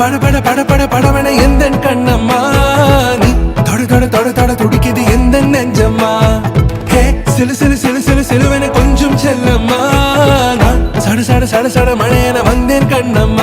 பட பட பட பட படவன எந்த கண்ணம்மா நீ தொட தொட தொட தொட துடிக்குது எந்த நெஞ்சம்மா ஹே சிலு சிலு சிலு சிலு சிலுவன கொஞ்சம் செல்லம்மா நான் சட சட சட சட மழையன வந்தேன் கண்ணம்மா